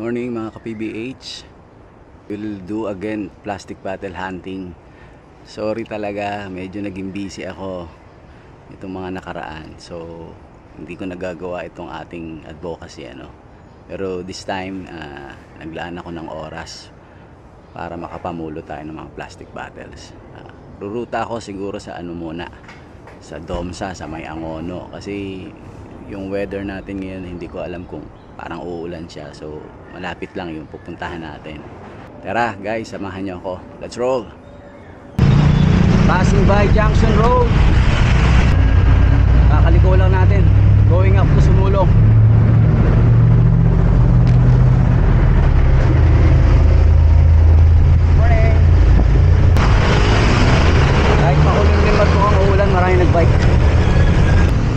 Morning mga ka-PBH. We'll do again plastic bottle hunting. Sorry talaga, medyo naging busy ako itong mga nakaraan. So hindi ko nagagawa itong ating advocacy Pero this time naglaan ako ng oras para makapamulo tayo ng mga plastic bottles. Ruruta ako siguro sa muna, sa Domsa, sa May Angono, kasi yung weather natin ngayon hindi ko alam kung parang uulan siya, so malapit lang yung pupuntahan natin. Tara guys, samahan niyo ako. Let's roll. Passing by Junction Road. Kakaliko lang natin, going up to Sumulong. Morning. Kahit makulimlim at mukhang uulan, maraming nagbike.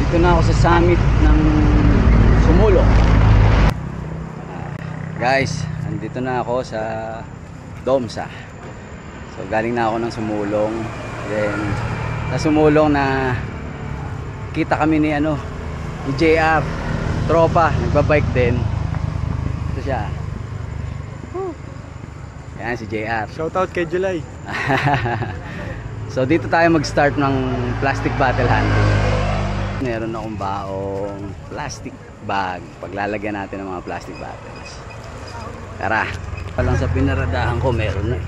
Dito na ako sa summit ng Sumulong. Guys, andito na ako sa Domsa. So galing na ako ng Sumulong. Then sa Sumulong na kita kami ni JR, tropa, nagbabike din. Ito siya. Yan si JR. Shoutout kay July. So dito tayo mag-start ng plastic bottle hunting. Meron akong baong plastic bag. Paglalagyan natin ng mga plastic bottles. Tara. Palang sa pinaradahan ko meron na.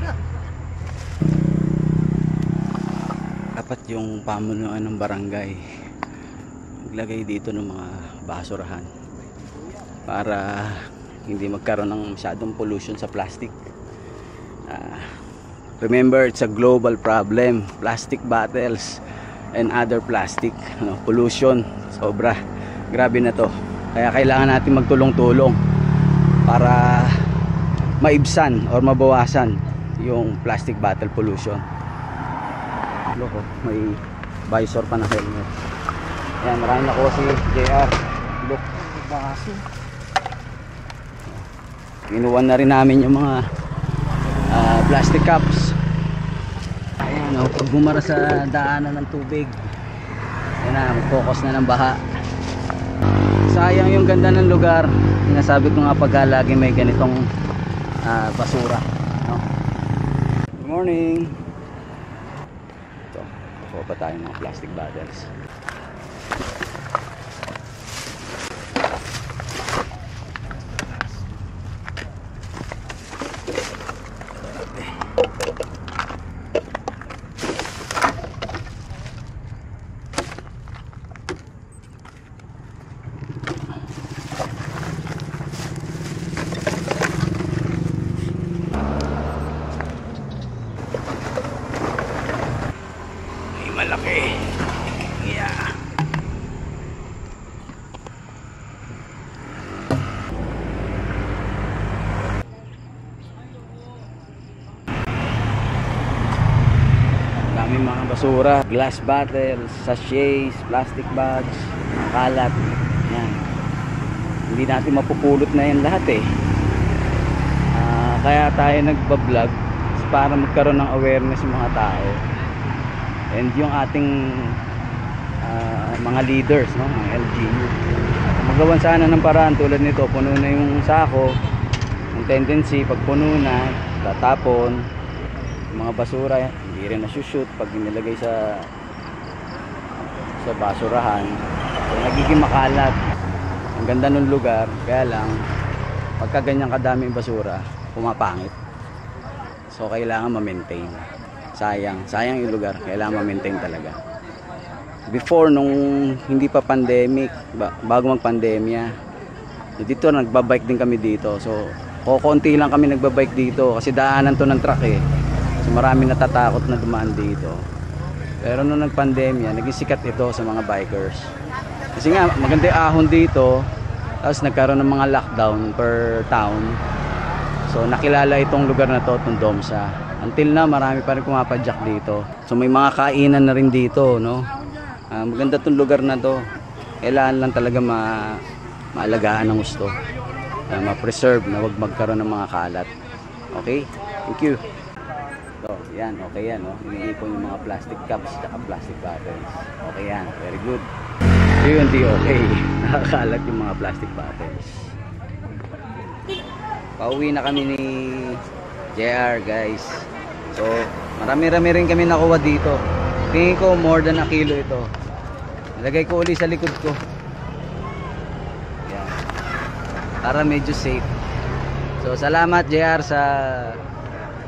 Dapat yung pamunuan ng barangay maglagay dito ng mga basurahan para hindi magkaroon ng masyadong pollution sa plastic. Remember, it's a global problem. Plastic bottles and other plastic pollution, sobra, grabe na to. Kaya kailangan natin magtulong-tulong para maibsan or mabawasan yung plastic bottle pollution. Loko, may visor pa na helmet. Ayan, maraming nakuha si JR. Look, baso. Kinuwan na rin namin yung mga plastic cups. Ayan, pag bumara sa daanan ng tubig, ayan na, mag-focus na ng baha. Sayang yung ganda ng lugar. Sinasabi ko nga pag lagi may ganitong basura, no? Good morning. Ito, kuha pa tayo ng plastic bottles. Malaki. Yeah. Dami mga basura, glass bottles, sachets, plastic bags, kalat. Yan. Hindi natin mapupulot na yan lahat kaya tayo nagbablog para magkaroon ng awareness yung mga tao. And yung ating mga leaders, mga LGU, magawan sana ng paraan tulad nito. Puno na yung sako. Ang tendency pag puno na, tatapon yung mga basura, hindi rin nasushoot pag inilagay sa basurahan. So nagiging makalat. Ang ganda ng lugar, kaya lang pagka ganyang kadaming basura, pumapangit. So kailangan ma-maintain. Sayang yung lugar, kailangan ma-maintain talaga. Before, nung hindi pa pandemic, bago mag-pandemya, dito nagbabike din kami dito. So konti lang kami nagbabike dito kasi daanan to ng truck So marami natatakot na dumaan dito. Pero nung nag-pandemya, naging sikat ito sa mga bikers. Kasi nga maganda yung ahon dito. Tapos nagkaroon ng mga lockdown per town. So nakilala itong lugar na to, itong Domsa. Until na marami pa rin pumapadyak dito. So may mga kainan na rin dito, no? Maganda tong lugar na to. Kailangan lang talaga maalagaan ng gusto. Ma-preserve na wag magkaroon ng mga kalat. Okay? Thank you. So, yan, okay yan, no? Iniipon yung mga plastic cups at plastic bottles. Okay yan, very good. So yun, di okay. Nakakalat yung mga plastic bottles. Pauwi na kami ni JR, guys. So, marami-rami rin kami nakuha dito. Tingin ko more than a kilo ito. Nilagay ko uli sa likod ko. Yan. Para medyo safe. So, salamat JR sa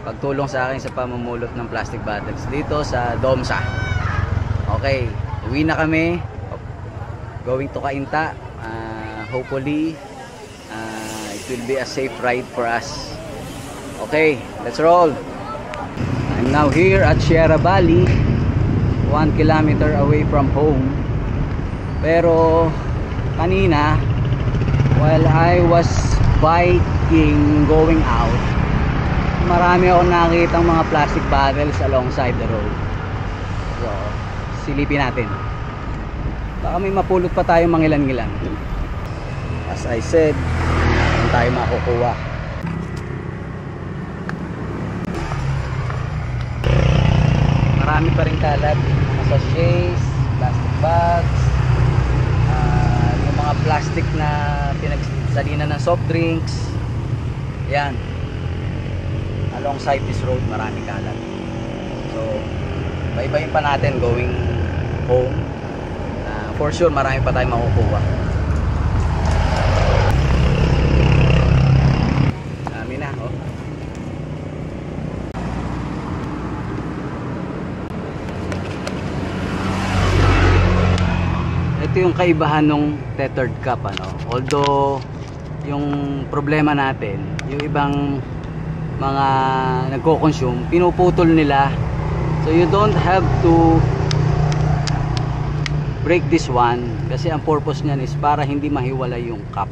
pagtulong sa akin sa pamumulot ng plastic bottles dito sa Domsa. Okay, uwi na kami. Going to Cainta. Hopefully, it will be a safe ride for us. Okay, let's roll. I'm now here at Sierra Valley, 1 kilometer away from home. Pero kanina, while I was biking going out, marami akong nakitang mga plastic bottles alongside the road. So, silipin natin. Baka may mapulot pa tayong mangilan-ngilan. As I said, hindi tayo makukuha. Marami pa rin kalat, mga sachets, plastic bags, yung mga plastic na pinagsalinan ng soft drinks. Yan, alongside this road marami kalat. So baybayin pa natin going home. For sure marami pa tayong makukuha. Dami na, oh. Ito yung kaibahan ng tethered cup, ano. Although yung problema natin, yung ibang mga nagko-consume, pinuputol nila. So you don't have to break this one kasi ang purpose niyan is para hindi mahiwalay yung cup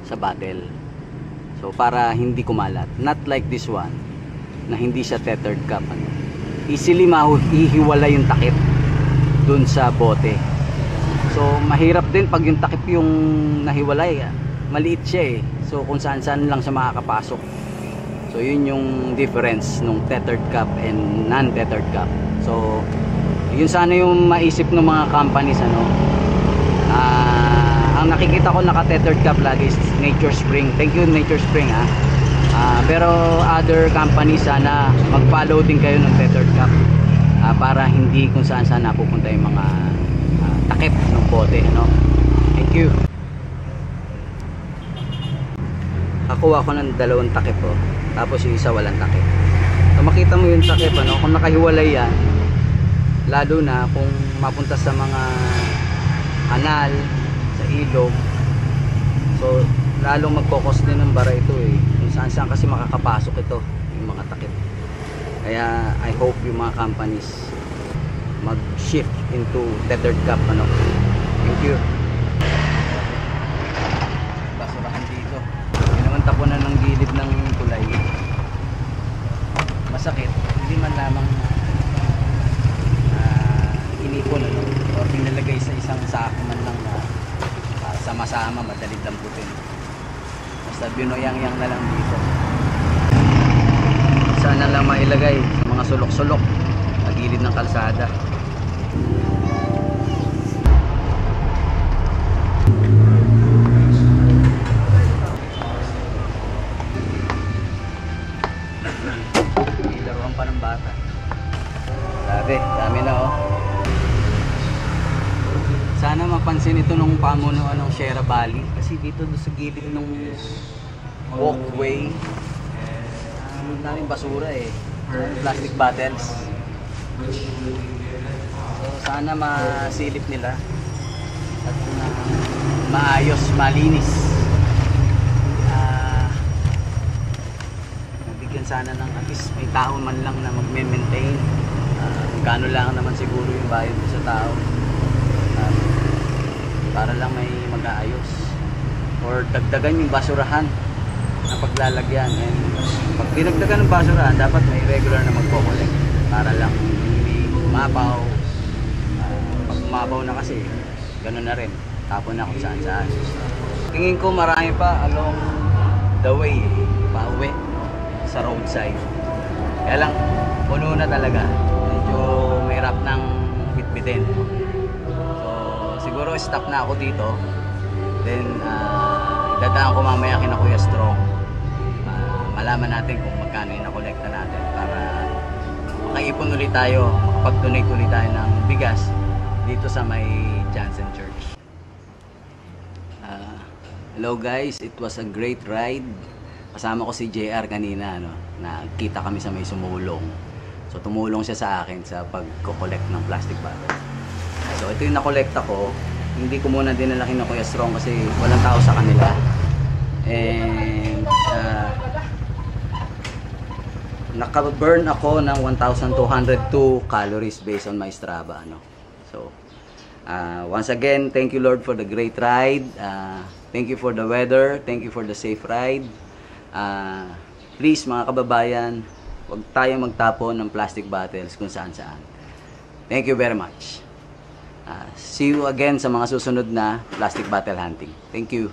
sa bottle. So para hindi kumalat. Not like this one na hindi siya tethered cup, ano. Easily mahihiwalay yung takip dun sa bote. So mahirap din pag yung takip yung nahiwalay, maliit siya eh. So kung saan-saan lang siya makakapasok. So yun yung difference nung tethered cup and non-tethered cup. So yun sana yung maisip ng mga companies, ano. Ang nakikita ko naka-tethered cup lagi is Nature Spring. Thank you Nature Spring, ha. Pero other companies sana mag-follow din kayo ng tethered cup, para hindi kung saan napupunta yung mga takip ng bote, ano. Thank you. Nakuha ko ng dalawang takip, oh. Tapos yung isa walang takip. So makita mo yung takip, ano, kung nakahiwalay yan, lalo na kung mapunta sa mga kanal, sa ilog, so lalong magkokos din ng bara ito eh. Kung saan saan kasi makakapasok ito, yung mga takip. Kaya I hope yung mga companies mag-shift into tethered cup, ano. Thank you. Basurahan dito. Hindi naman tapunan ng gilid ng tulay. Masakit, hindi man lamang inipon, ano, or pinalagay sa isang sako man lang na sama-sama, madaling lambutin. Basta binoyang-yang na lang dito. Sana lang mailagay sa mga sulok-sulok sa gilid ng kalsada. Ilaruan pa ng bata. Dami na, oh. Sana mapansin ito nung pamunuan ng Sierra Valley kasi dito sa gilid ng walkway, daming basura eh, plastic bottles. So sana masilip nila at maayos, malinis. Nabigyan sana ng at least may tao man lang na mag-maintain. Gano'n lang naman siguro yung bayad sa tao. Para lang may mag-aayos or dagdagan yung basurahan na paglalagyan. And pag dinagdagan ng basurahan, dapat may regular na magko-collect para lang hindi umabaw. Pag umabaw na kasi gano'n na rin, tapon na kung saan saan. Tingin ko marami pa along the way, pauwi sa roadside. Kaya lang puno na talaga, medyo may rap ng bitbitin. Siguro stop na ako dito. Then dadaan ko mamaya kina Kuya Strong malaman natin kung magkano yung nakolekta natin para makaipon ulit tayo, makapag-donate ulit tayo ng bigas dito sa may Johnson Church. Hello guys, it was a great ride. Kasama ko si JR kanina, no? Nakita kami sa may sumulong. So tumulong siya sa akin sa pag-collect ng plastic bottle. So ito yung nakolekta ko. Hindi ko muna dinala kina Kuya Strong kasi walang tao sa kanila. And naka-burn ako ng 1,202 calories based on my Strava, no? So once again, thank you Lord for the great ride. Thank you for the weather. Thank you for the safe ride. Please mga kababayan, huwag tayo magtapon ng plastic bottles kung saan-saan. Thank you very much. See you again sa mga susunod na plastic bottle hunting. Thank you.